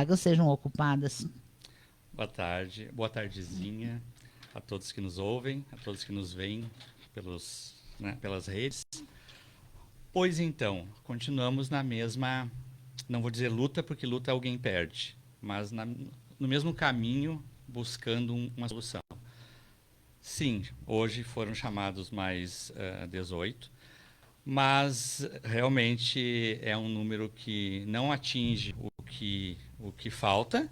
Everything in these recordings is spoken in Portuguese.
vagas sejam ocupadas. Boa tarde, boa tardezinha a todos que nos ouvem, a todos que nos veem pelas redes. Pois então, continuamos na mesma, não vou dizer luta, porque luta alguém perde, mas no mesmo caminho, buscando uma solução. Sim, hoje foram chamados mais 18, mas realmente é um número que não atinge o que falta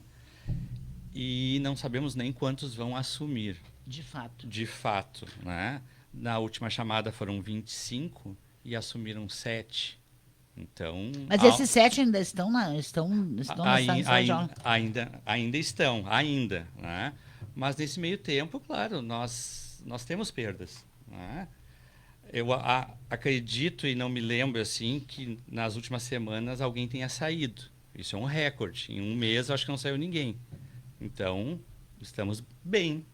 e não sabemos nem quantos vão assumir. De fato. De fato, né? Na última chamada foram 25 e assumiram 7. Então, Mas esses 7 ainda estão na sala de sala de aula? ainda estão, ainda, né? Mas nesse meio tempo, claro, nós temos perdas, né? Eu acredito e não me lembro assim que nas últimas semanas alguém tenha saído. Isso é um recorde. Em um mês eu acho que não saiu ninguém. Então, estamos bem,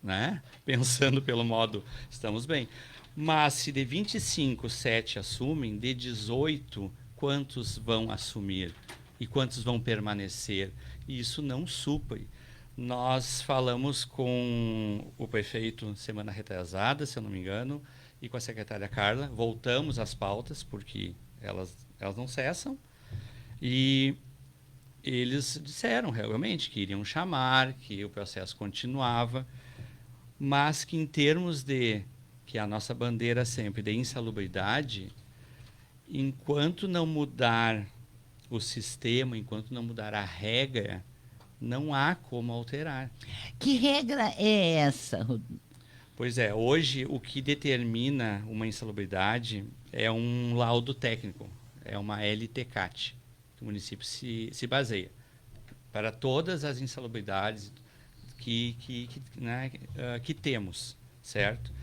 né? Pensando pelo modo, estamos bem. Mas se de 25, 7 assumem, de 18, quantos vão assumir? E quantos vão permanecer? E isso não supre. Nós falamos com o prefeito semana retrasada, se eu não me engano, e com a secretária Carla. Voltamos às pautas, porque elas não cessam. E eles disseram realmente que iriam chamar, que o processo continuava, mas que em termos que a nossa bandeira sempre de insalubridade, enquanto não mudar o sistema, enquanto não mudar a regra, não há como alterar. Que regra é essa, Rodrigo? Pois é, hoje o que determina uma insalubridade é um laudo técnico, é uma LTCAT, que o município se baseia para todas as insalubridades que temos, certo?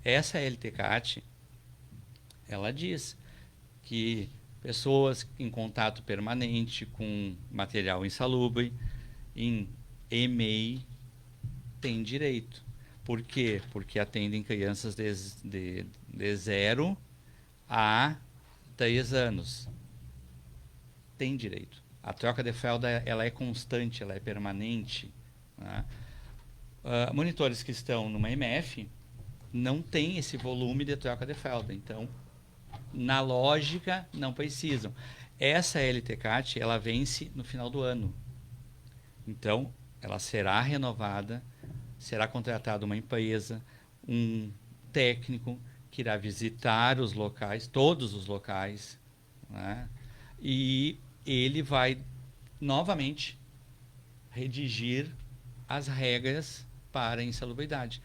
Essa LTCAT, ela diz que pessoas em contato permanente com material insalubre, em EMEI, têm direito. Por quê? Porque atendem crianças de 0 a 3 anos. Tem direito. A troca de fralda ela é constante, ela é permanente. Né? Monitores que estão numa MF não têm esse volume de troca de fralda. Então, na lógica, não precisam. Essa LTCAT, ela vence no final do ano. Então, ela será renovada, será contratada uma empresa, um técnico que irá visitar os locais, todos os locais, né? E ele vai novamente redigir as regras para a insalubridade.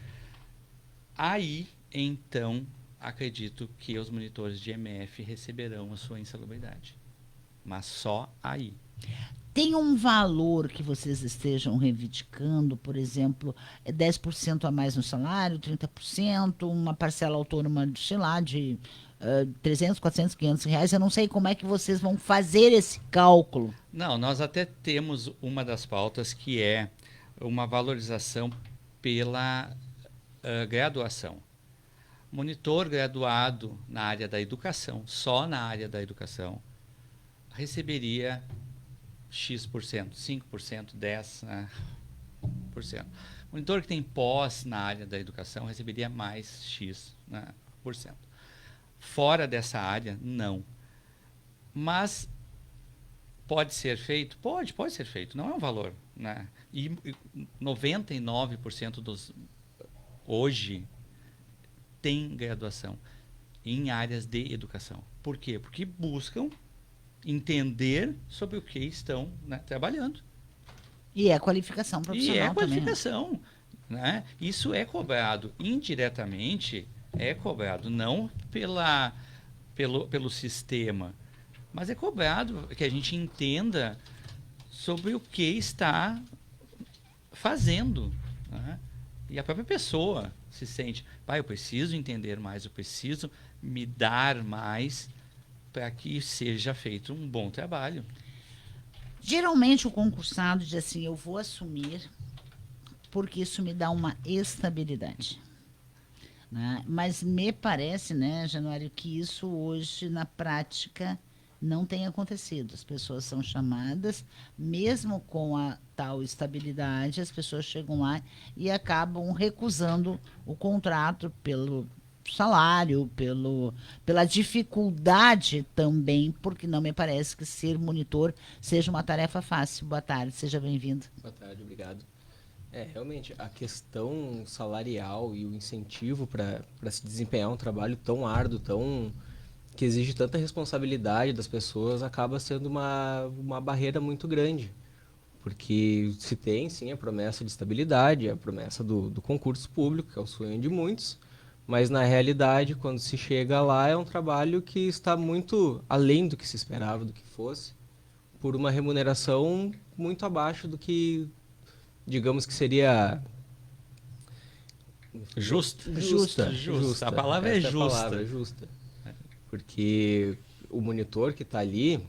Aí, então, acredito que os monitores de MF receberão a sua insalubridade. Mas só aí. Tem um valor que vocês estejam reivindicando, por exemplo, 10% a mais no salário, 30%, uma parcela autônoma, sei lá, de 300, 400, 500 reais. Eu não sei como é que vocês vão fazer esse cálculo. Não, nós até temos uma das pautas que é uma valorização pela graduação. Monitor graduado na área da educação, só na área da educação, receberia X%, 5%, 10%, né, por cento. Monitor que tem pós na área da educação receberia mais X%, né, por cento. Fora dessa área, não. Mas pode ser feito? Pode ser feito. Não é um valor, né? E 99% dos hoje tem graduação em áreas de educação. Por quê? Porque buscam entender sobre o que estão, né, trabalhando. E é qualificação profissional E é também. qualificação. Né? Isso é cobrado indiretamente, é cobrado não pelo sistema, mas é cobrado que a gente entenda sobre o que está fazendo. Né? E a própria pessoa se sente, pai, eu preciso entender mais, eu preciso me dar mais para que seja feito um bom trabalho. Geralmente o concursado diz assim, eu vou assumir porque isso me dá uma estabilidade. Né? Mas me parece, né, Januário, que isso hoje na prática não tem acontecido. As pessoas são chamadas, mesmo com a tal estabilidade, as pessoas chegam lá e acabam recusando o contrato pelo salário, pela dificuldade também, porque não me parece que ser monitor seja uma tarefa fácil. Boa tarde, seja bem-vindo. Boa tarde, obrigado. Realmente, a questão salarial e o incentivo para se desempenhar um trabalho tão árduo, que exige tanta responsabilidade das pessoas, acaba sendo uma barreira muito grande. Porque se tem, sim, a promessa de estabilidade, a promessa do concurso público, que é o sonho de muitos, mas na realidade, quando se chega lá, é um trabalho que está muito além do que se esperava, do que fosse, por uma remuneração muito abaixo do que, digamos que seria Justa. A palavra é Essa justa. a palavra, justa. Porque o monitor que está ali,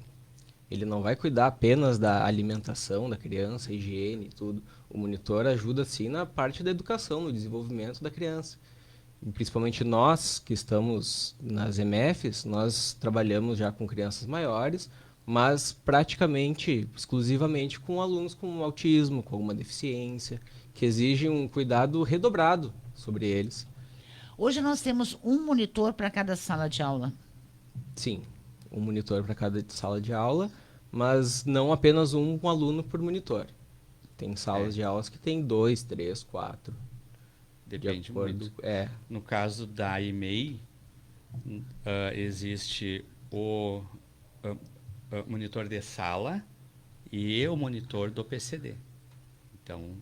ele não vai cuidar apenas da alimentação da criança, higiene e tudo. O monitor ajuda, sim, na parte da educação, no desenvolvimento da criança. E principalmente nós que estamos nas EMEFs, nós trabalhamos já com crianças maiores, mas praticamente, exclusivamente com alunos com autismo, com alguma deficiência, que exigem um cuidado redobrado sobre eles. Hoje nós temos um monitor para cada sala de aula. Sim, um monitor para cada sala de aula, mas não apenas um aluno por monitor. Tem salas de aulas que tem 2, 3, 4. Depende muito. É. No caso da EMEI, existe o monitor de sala e o monitor do PCD. Então,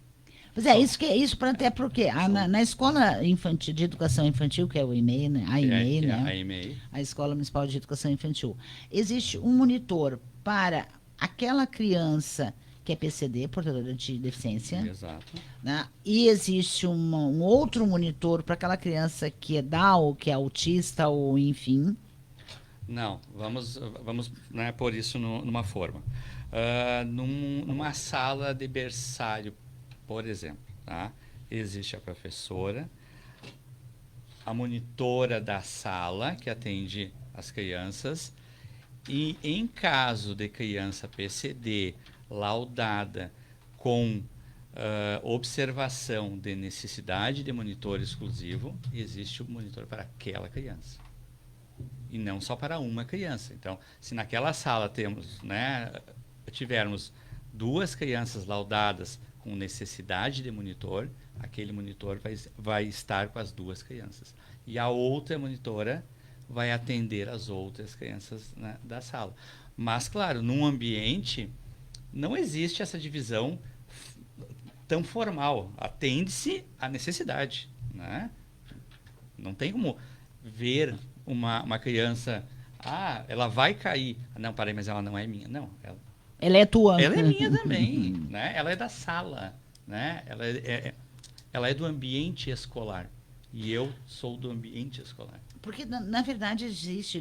Pois é, isso para até porque na escola infantil, de educação infantil, que é o EMEI, né? A EMEI, né? A EMEI. A Escola Municipal de Educação Infantil. Existe um monitor para aquela criança que é PCD, portadora de deficiência. Exato. Né? E existe um outro monitor para aquela criança que é Down, que é autista, ou enfim. Não, vamos né, pôr isso numa forma. Numa sala de berçário, por exemplo, tá? Existe a professora, a monitora da sala, que atende as crianças, e em caso de criança PCD laudada com observação de necessidade de monitor exclusivo, existe o monitor para aquela criança. E não só para uma criança. Então, se naquela sala tivermos 2 crianças laudadas com necessidade de monitor, aquele monitor vai estar com as 2 crianças. E a outra monitora vai atender as outras crianças, né, da sala. Mas, claro, num ambiente não existe essa divisão tão formal. Atende-se à necessidade, né? Não tem como ver uma criança, ela vai cair. Não, parei, mas ela não é minha. Não, ela é tua. Ela é minha também, né? Ela é da sala, né? Ela é do ambiente escolar. E eu sou do ambiente escolar. Porque, na verdade,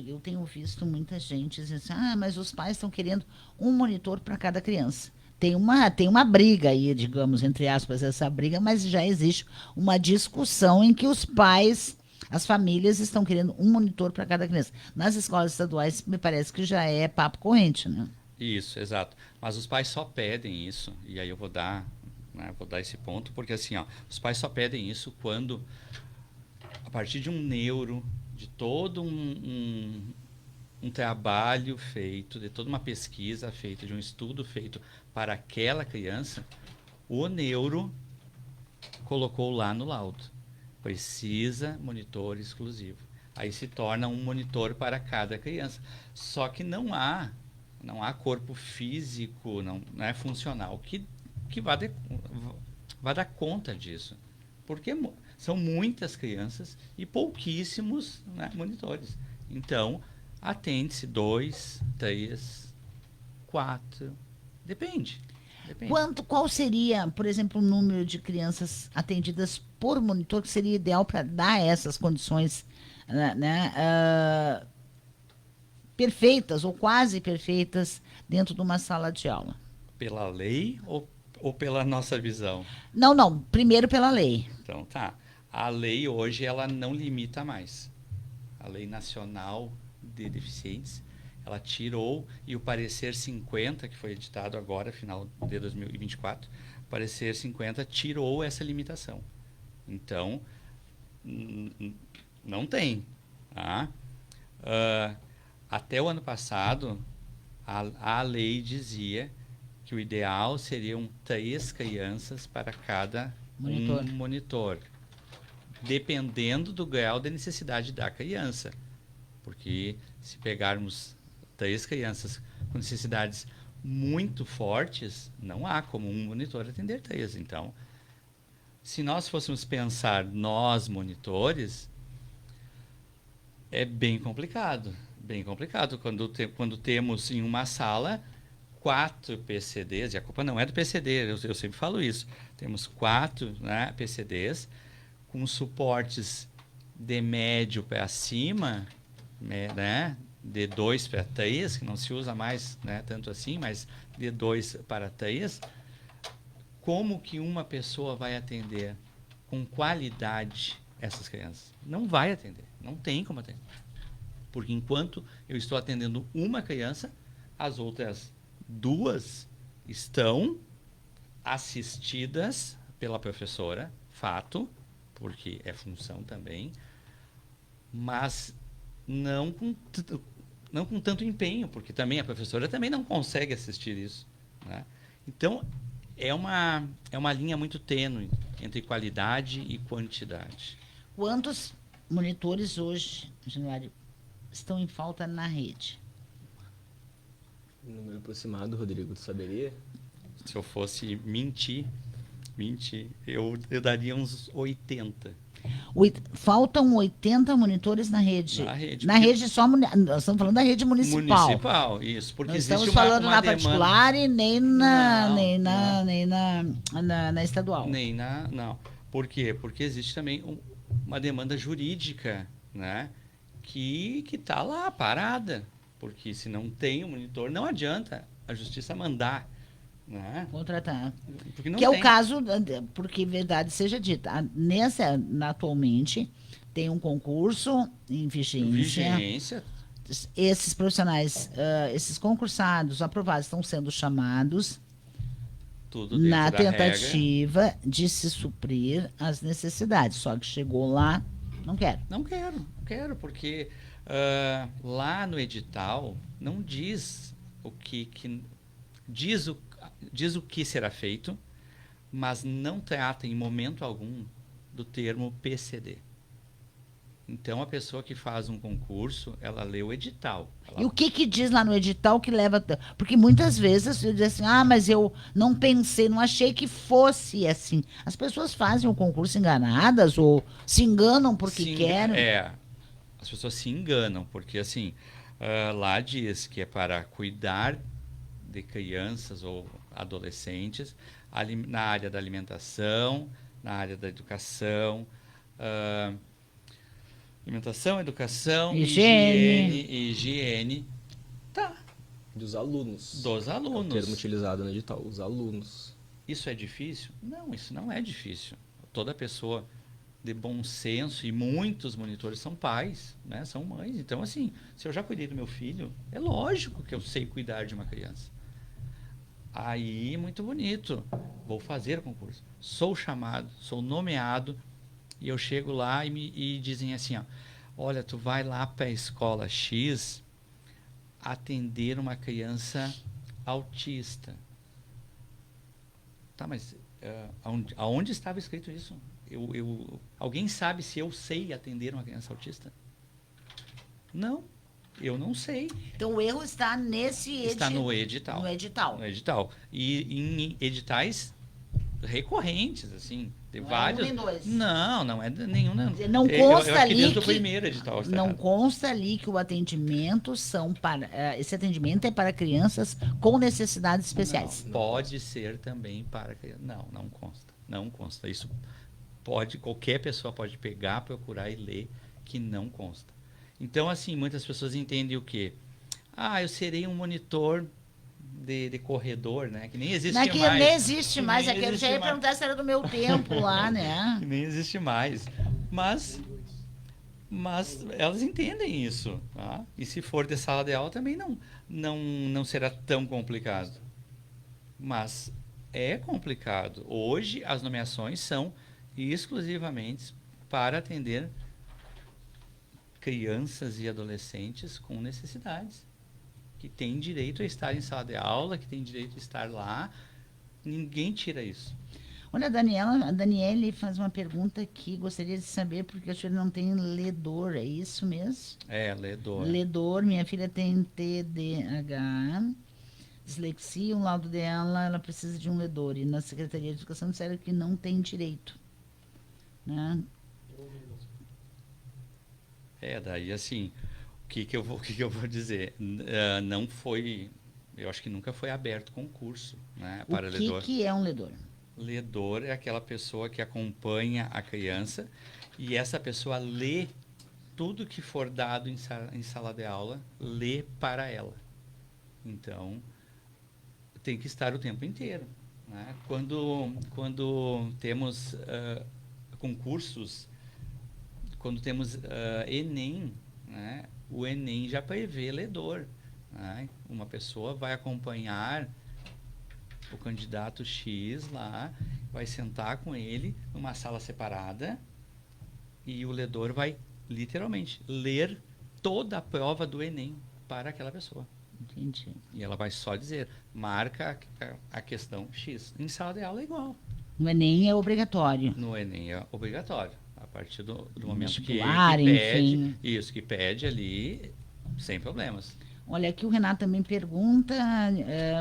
eu tenho visto muita gente dizendo assim, mas os pais estão querendo um monitor para cada criança. Tem uma briga aí, digamos, entre aspas, essa briga, mas já existe uma discussão em que os pais, as famílias estão querendo um monitor para cada criança. Nas escolas estaduais, me parece que já é papo corrente, né? Isso, exato. Mas os pais só pedem isso, e aí eu vou dar esse ponto, porque assim, os pais só pedem isso quando, a partir de um neuro, de todo um trabalho feito, de toda uma pesquisa feita, de um estudo feito para aquela criança, o neuro colocou lá no laudo. Precisa monitor exclusivo. Aí se torna um monitor para cada criança. Só que não há corpo físico, não é funcional, que vá dar conta disso. Porque são muitas crianças e pouquíssimos, né, monitores. Então, atende-se 2, 3, 4, depende. Qual seria, por exemplo, o número de crianças atendidas por monitor que seria ideal para dar essas condições, né, perfeitas ou quase perfeitas dentro de uma sala de aula? Pela lei ou pela nossa visão? Não. Primeiro pela lei. Então, tá. A lei hoje ela não limita mais. A Lei Nacional de Deficientes, Ela tirou, e o parecer 50, que foi editado agora, final de 2024, o parecer 50 tirou essa limitação. Então, não tem. Tá? Até o ano passado, a lei dizia que o ideal seriam 3 crianças para cada monitor, dependendo do grau de necessidade da criança. Porque se pegarmos 3 crianças com necessidades muito fortes, não há como um monitor atender 3. Então, se nós fôssemos pensar nós, monitores, é bem complicado. Bem complicado quando temos em uma sala 4 PCDs, e a culpa não é do PCD, eu sempre falo isso. Temos 4, né, PCDs com suportes de médio para cima, né, de 2 para 3, que não se usa mais, né, tanto assim, mas de 2 para 3. Como que uma pessoa vai atender com qualidade essas crianças? Não vai atender, não tem como atender. Porque enquanto eu estou atendendo uma criança, as outras 2 estão assistidas pela professora, fato, porque é função também, mas não com tanto empenho, porque também a professora também não consegue assistir isso, né? Então, é uma linha muito tênue entre qualidade e quantidade. Quantos monitores hoje, Januário, estão em falta na rede? Número aproximado, Rodrigo, tu saberia? Se eu fosse mentir, eu daria uns 80. Faltam 80 monitores na rede. Na rede só, nós estamos falando da rede municipal. Municipal, isso. Porque não existe estamos falando uma na demanda... particular e nem na estadual. Não. Por quê? Porque existe também uma demanda jurídica, né? Que está lá, parada. Porque se não tem o monitor, não adianta a justiça mandar, né? Contratar. Porque não que tem. É o caso, porque verdade seja dita, atualmente tem um concurso em vigência. Esses profissionais, esses concursados, aprovados, estão sendo chamados tudo na tentativa de se suprir as necessidades. Só que chegou lá, não quero. Não quero, porque lá no edital não diz o que diz o que será feito, mas não trata em momento algum do termo PCD. Então, a pessoa que faz um concurso, ela lê o edital. E o que diz lá no edital que leva... Porque muitas vezes eu digo assim, mas eu não pensei, não achei que fosse assim. As pessoas fazem o concurso enganadas ou se enganam porque querem. As pessoas se enganam, porque assim, lá diz que é para cuidar de crianças ou adolescentes na área da alimentação, na área da educação, alimentação, educação, higiene. Tá. Dos alunos. Dos alunos. É o termo utilizado no edital, os alunos. Isso é difícil? Não, isso não é difícil. Toda pessoa de bom senso, e muitos monitores são pais, né? São mães. Então, assim, se eu já cuidei do meu filho, é lógico que eu sei cuidar de uma criança. Aí, muito bonito. Vou fazer o concurso. Sou chamado, sou nomeado, e eu chego lá e dizem assim, olha, tu vai lá para a escola X atender uma criança autista. Tá, mas aonde estava escrito isso? Alguém sabe se eu sei atender uma criança autista? Não, eu não sei. Então o erro está Está no edital. No edital. E em editais recorrentes, assim, de vários. É um nem dois. Não é nenhum. Não consta ali dentro do primeiro edital. Não consta ali que o atendimento esse atendimento é para crianças com necessidades especiais. Não, pode ser também para crianças. Não consta. Isso qualquer pessoa pode pegar, procurar e ler que não consta. Então, assim, muitas pessoas entendem o quê? Eu serei um monitor de corredor, né? Que nem existe mais. Nem existe mais. Eu já ia perguntar se era do meu tempo lá, né? Que nem existe mais. Mas Mas elas entendem isso, tá? E se for de sala de aula também não será tão complicado. Mas é complicado. Hoje as nomeações são exclusivamente para atender crianças e adolescentes com necessidades, que têm direito a estar em sala de aula, que têm direito a estar lá. Ninguém tira isso. Olha, a Daniele faz uma pergunta que gostaria de saber, porque a senhora não tem ledor, é isso mesmo? É, ledor. Ledor, minha filha tem TDAH, dislexia, o laudo dela, ela precisa de um ledor. E na Secretaria de Educação disseram que não tem direito. Né? Daí assim, o que que eu vou dizer? Não foi, eu acho que nunca foi aberto concurso, né, para ledor. O que é um ledor? Ledor é aquela pessoa que acompanha a criança e essa pessoa lê tudo que for dado em sala de aula, lê para ela. Então, tem que estar o tempo inteiro. Né? Quando temos concursos, quando temos Enem, né? O Enem já prevê ledor. Né? Uma pessoa vai acompanhar o candidato X lá, vai sentar com ele numa sala separada e o ledor vai, literalmente, ler toda a prova do Enem para aquela pessoa. Entendi. E ela vai só dizer, marca a questão X. Em sala de aula é igual. No Enem é obrigatório. No Enem é obrigatório. A partir do momento que pede, enfim. Isso, que pede ali, sem problemas. Olha, aqui o Renato também pergunta,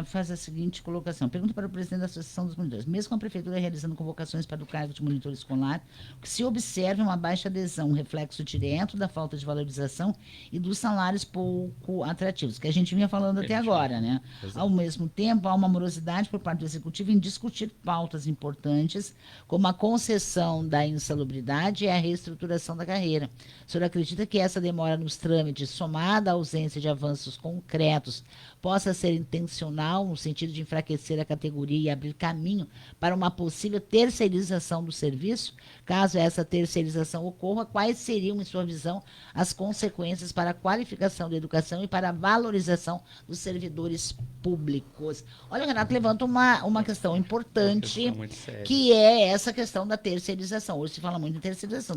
faz a seguinte colocação. Pergunta para o presidente da Associação dos Monitores. Mesmo com a Prefeitura realizando convocações para o cargo de monitor escolar, o que se observa é uma baixa adesão, um reflexo direto da falta de valorização e dos salários pouco atrativos, que a gente vinha falando até agora, né? Exato. Ao mesmo tempo, há uma morosidade por parte do Executivo em discutir pautas importantes, como a concessão da insalubridade e a reestruturação da carreira. O senhor acredita que essa demora nos trâmites, somada à ausência de avanços concretos, possa ser intencional no sentido de enfraquecer a categoria e abrir caminho para uma possível terceirização do serviço? Caso essa terceirização ocorra, quais seriam, em sua visão, as consequências para a qualificação da educação e para a valorização dos servidores públicos? Olha, o Renato levanta uma questão importante, que é essa questão da terceirização. Hoje se fala muito em terceirização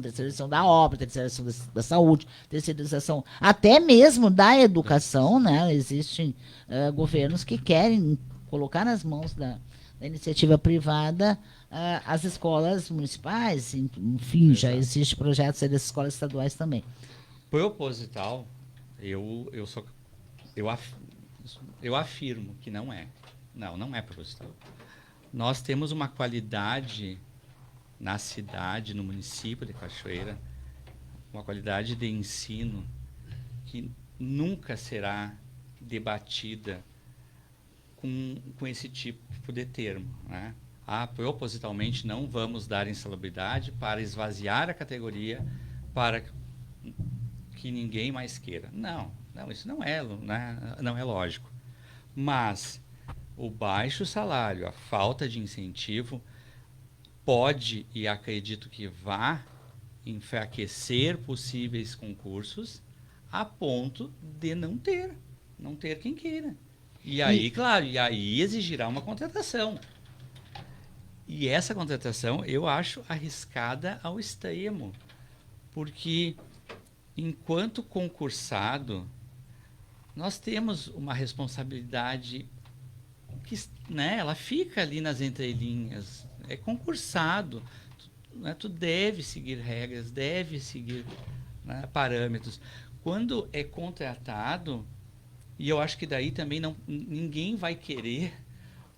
da obra, terceirização da saúde, terceirização até mesmo da educação, né? Existem governos que querem colocar nas mãos da iniciativa privada as escolas municipais, enfim, exato, já existe projetos das escolas estaduais também. Proposital, eu afirmo que não é. Não é proposital. Nós temos uma qualidade na cidade, no município de Cachoeira, uma qualidade de ensino que nunca será debatida com esse tipo de termo, né? Propositalmente não vamos dar insalubridade para esvaziar a categoria, para que ninguém mais queira. Não, isso não é lógico. Mas o baixo salário, a falta de incentivo, pode, e acredito que vá, enfraquecer possíveis concursos a ponto de não ter quem queira. E aí, claro, exigirá uma contratação. E essa contratação eu acho arriscada ao extremo, porque enquanto concursado, nós temos uma responsabilidade que, né, ela fica ali nas entrelinhas. É concursado, tu deve seguir regras, deve seguir, né, parâmetros. Quando é contratado, e eu acho que daí também ninguém vai querer,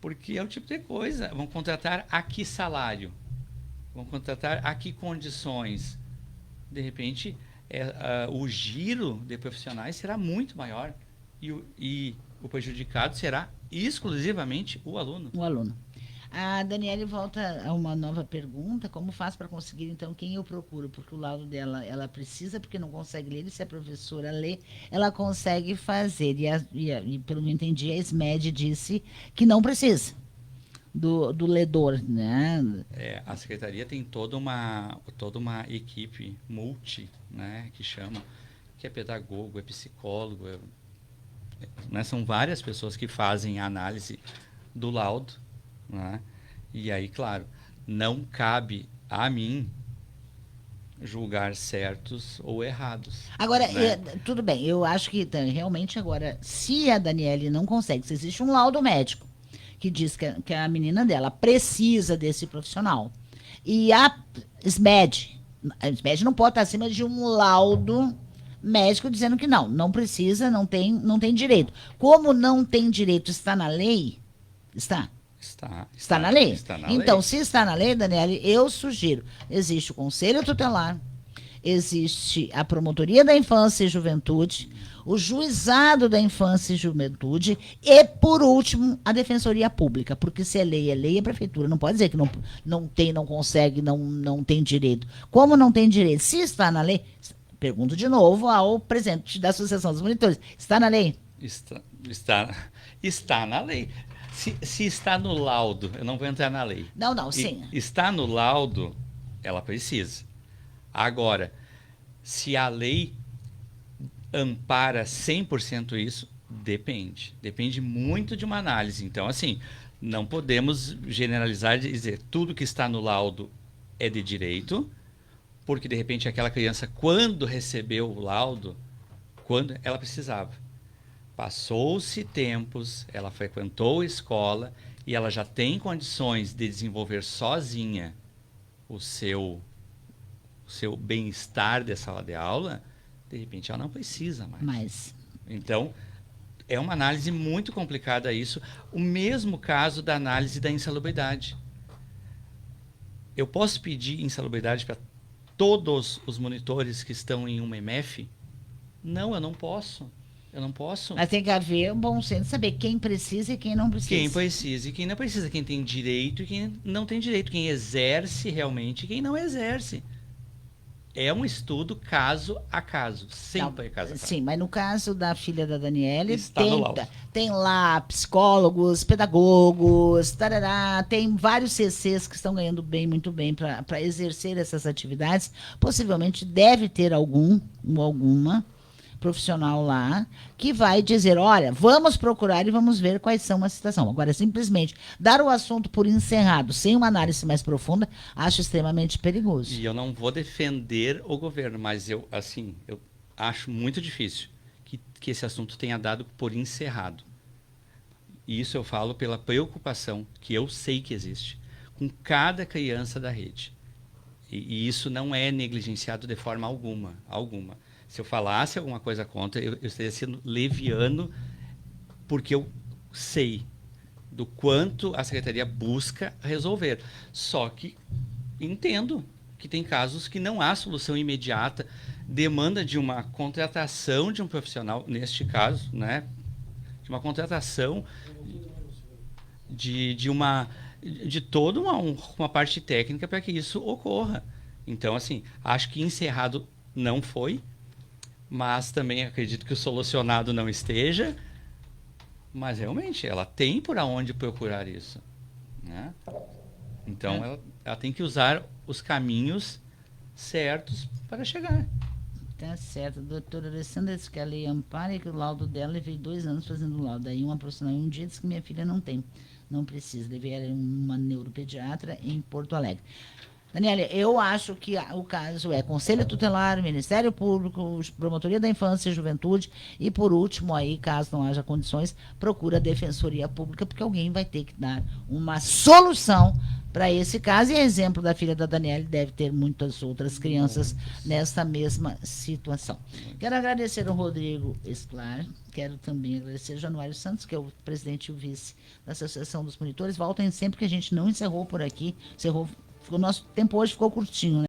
porque é o tipo de coisa. Vão contratar a que salário? Vão contratar a que condições? De repente, o giro de profissionais será muito maior e o prejudicado será exclusivamente o aluno. O aluno. A Daniele volta a uma nova pergunta. Como faz para conseguir, então, quem eu procuro? Porque o laudo dela, ela precisa, porque não consegue ler. E se a professora lê, ela consegue fazer. E pelo que eu entendi, a SMED disse que não precisa. do ledor, né? A secretaria tem toda uma equipe multi, né, que chama, que é pedagogo, é psicólogo, né, são várias pessoas que fazem a análise do laudo, né? E aí, claro, não cabe a mim julgar certos ou errados. Agora, Né? tudo bem, eu acho que realmente agora, se a Daniele não consegue, se existe um laudo médico que diz que a menina dela precisa desse profissional, e a SMED não pode estar acima de um laudo médico dizendo que não precisa, não tem direito. Como não tem direito, está na lei? Está. Está na lei? Está na então, lei. se está na lei, Daniele, eu sugiro. Existe o Conselho Tutelar, existe a Promotoria da Infância e Juventude, o Juizado da Infância e Juventude e, por último, a Defensoria Pública. Porque se é lei, a Prefeitura não pode dizer que não tem, não consegue, não tem direito. Como não tem direito? Se está na lei, pergunto de novo ao presidente da Associação dos Monitores, está na lei? Está na lei. Se está no laudo, eu não vou entrar na lei. Não, sim. Está no laudo, ela precisa. Agora, se a lei ampara 100% isso, depende. Depende muito de uma análise. Então, assim, não podemos generalizar e dizer tudo que está no laudo é de direito, porque, de repente, aquela criança, quando recebeu o laudo, quando ela precisava. Passou-se tempos, ela frequentou a escola e ela já tem condições de desenvolver sozinha o seu bem-estar de sala de aula, de repente ela não precisa mais. Então, é uma análise muito complicada isso. O mesmo caso da análise da insalubridade. Eu posso pedir insalubridade para todos os monitores que estão em uma MF? Não, eu não posso. Mas tem que haver um bom senso de saber quem precisa e quem não precisa. Quem precisa e quem não precisa. Quem tem direito e quem não tem direito. Quem exerce realmente e quem não exerce. É um estudo caso a caso. Sempre é caso a caso. Sim, mas no caso da filha da Daniele, tem lá psicólogos, pedagogos, tarará, tem vários CCs que estão ganhando muito bem para exercer essas atividades. Possivelmente deve ter alguma profissional lá que vai dizer, olha, vamos procurar e vamos ver quais são a situação. Agora, simplesmente dar o assunto por encerrado, sem uma análise mais profunda, acho extremamente perigoso. E eu não vou defender o governo, mas eu acho muito difícil que esse assunto tenha dado por encerrado. E isso eu falo pela preocupação que eu sei que existe com cada criança da rede. E isso não é negligenciado de forma alguma. Se eu falasse alguma coisa contra, eu estaria sendo leviano, porque eu sei do quanto a Secretaria busca resolver. Só que entendo que tem casos que não há solução imediata, demanda de uma contratação de um profissional, neste caso, né, de uma contratação de toda uma parte técnica para que isso ocorra. Então, assim, acho que encerrado não foi, mas também acredito que o solucionado não esteja, mas realmente ela tem por onde procurar isso, né? Então ela tem que usar os caminhos certos para chegar. Tá certo. A doutora Alessandra disse que a lei ampara e que o laudo dela, levei 2 anos fazendo o laudo. Aí uma profissional em um dia disse que minha filha não precisa. Levei ela uma neuropediatra em Porto Alegre. Daniele, eu acho que o caso é Conselho Tutelar, Ministério Público, Promotoria da Infância e Juventude e, por último, aí, caso não haja condições, procura a Defensoria Pública, porque alguém vai ter que dar uma solução para esse caso. E exemplo da filha da Daniele, deve ter muitas outras crianças nessa mesma situação. Quero agradecer ao Rodrigo Esclar, quero também agradecer ao Januário Santos, que é o presidente e o vice da Associação dos Monitores. Voltem sempre, que a gente não encerrou por aqui, o nosso tempo hoje ficou curtinho, né?